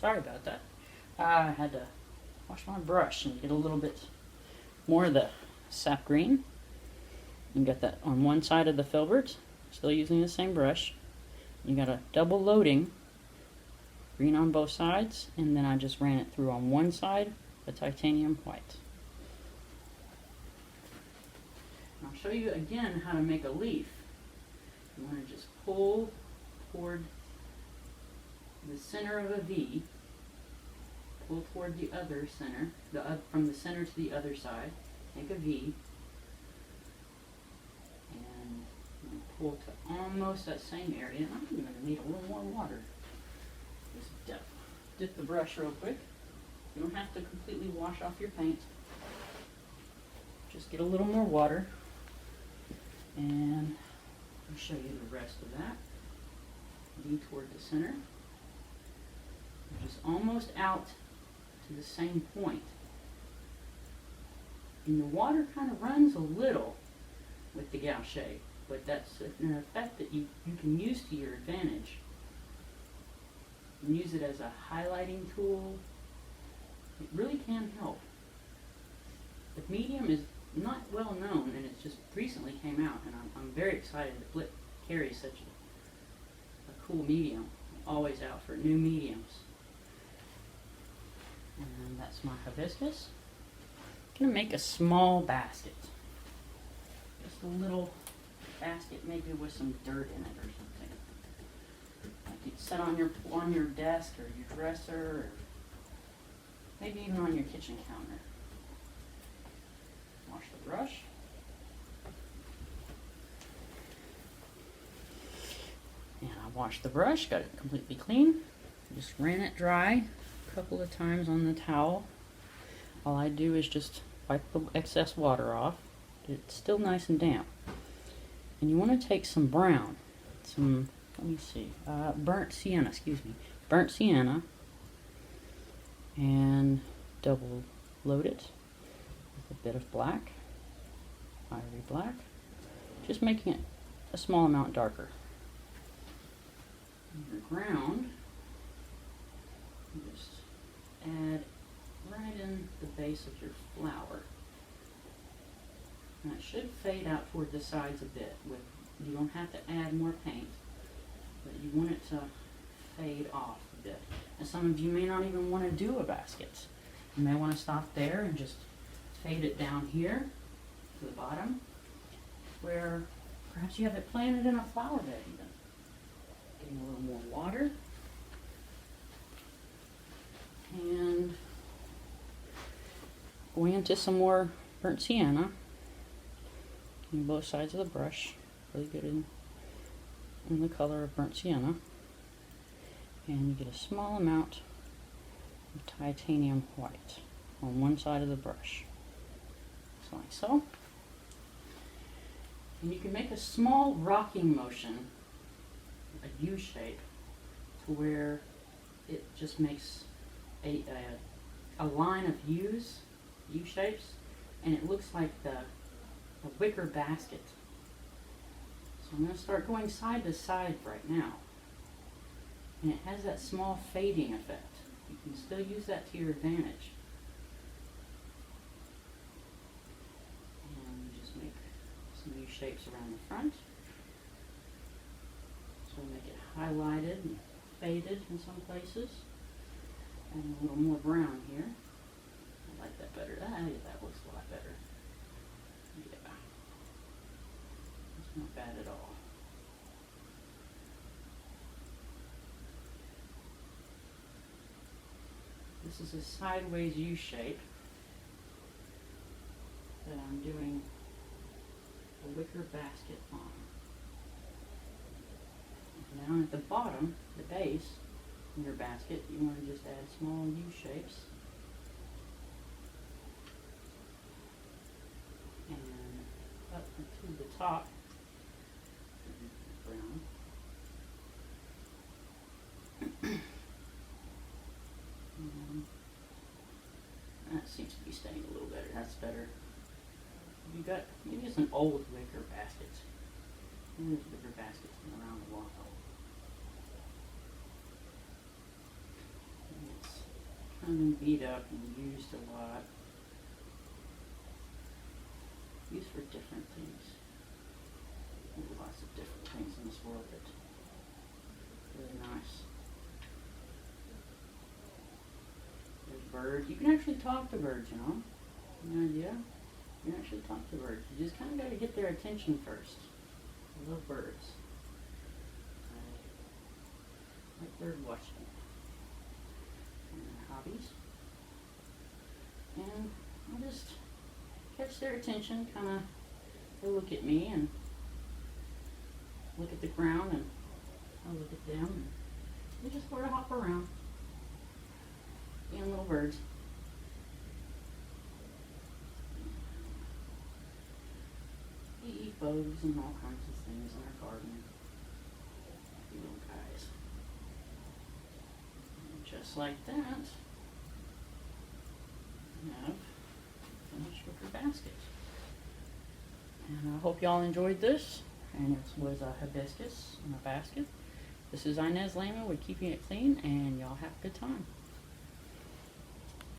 Sorry about that. I had to wash my brush and get a little bit more of the sap green. You got that on one side of the filbert, still using the same brush. You got a double loading, green on both sides, and then I just ran it through on one side, the titanium white. And I'll show you again how to make a leaf. You want to just pull toward the center of a V, pull toward the other center, from the center to the other side, make a V, and pull to almost that same area. And I'm going to need a little more water. Just dip the brush real quick. You don't have to completely wash off your paint. Just get a little more water, and I'll show you the rest of that. V toward the center. Just almost out to the same point. And the water kind of runs a little with the gouache, but that's an effect that you can use to your advantage. You can use it as a highlighting tool. It really can help. The medium is not well known, and it just recently came out, and I'm very excited that Blick carries such a cool medium. I'm always out for new mediums. And that's my hibiscus. I'm going to make a small basket. Just a little basket, maybe with some dirt in it or something. Like you'd set on your desk or your dresser, or maybe even on your kitchen counter. Wash the brush. And I washed the brush, got it completely clean. Just ran it dry a couple of times on the towel. All I do is just wipe the excess water off. It's still nice and damp. And you want to take some brown, burnt sienna, burnt sienna, and double load it with a bit of black, ivory black, just making it a small amount darker. Your ground, you just add right in the base of your flower. And it should fade out toward the sides a bit. You don't have to add more paint, but you want it to fade off a bit. And some of you may not even want to do a basket. You may want to stop there and just fade it down here to the bottom, where perhaps you have it planted in a flower bed even. Getting a little more water. And going into some more burnt sienna on both sides of the brush. Really good in the color of burnt sienna. And you get a small amount of titanium white on one side of the brush. Just like so. And you can make a small rocking motion, a U shape, to where it just makes a line of U's, U shapes, and it looks like the wicker basket. So I'm going to start going side to side right now. And it has that small fading effect. You can still use that to your advantage. And just make some U shapes around the front. So make it highlighted and faded in some places. And a little more brown here. I like that better. That looks a lot better. Yeah. It's not bad at all. This is a sideways U shape that I'm doing a wicker basket on. Down at the bottom, the base of your basket, you want to just add small U shapes. And up to the top, brown. That seems to be staying a little better. That's better. You got, maybe it's an old wicker basket. There's wicker baskets around the while. kind of been beat up and used a lot. Used for different things. There's lots of different things in this world that are really nice. There's birds. You can actually talk to birds, you know? No idea? You can actually talk to birds. You just kind of got to get their attention first. I love birds. I like bird watching. And hobbies. And I'll just catch their attention, kind of, they'll look at me and look at the ground, and I'll look at them, and they just sort of hop around, being little birds. They eat bugs and all kinds of things in our garden. You little guys. And just like that, we have finished with our basket. And I hope y'all enjoyed this. And it was a hibiscus in a basket. This is Inez Lehman with Keeping It Clean, and y'all have a good time.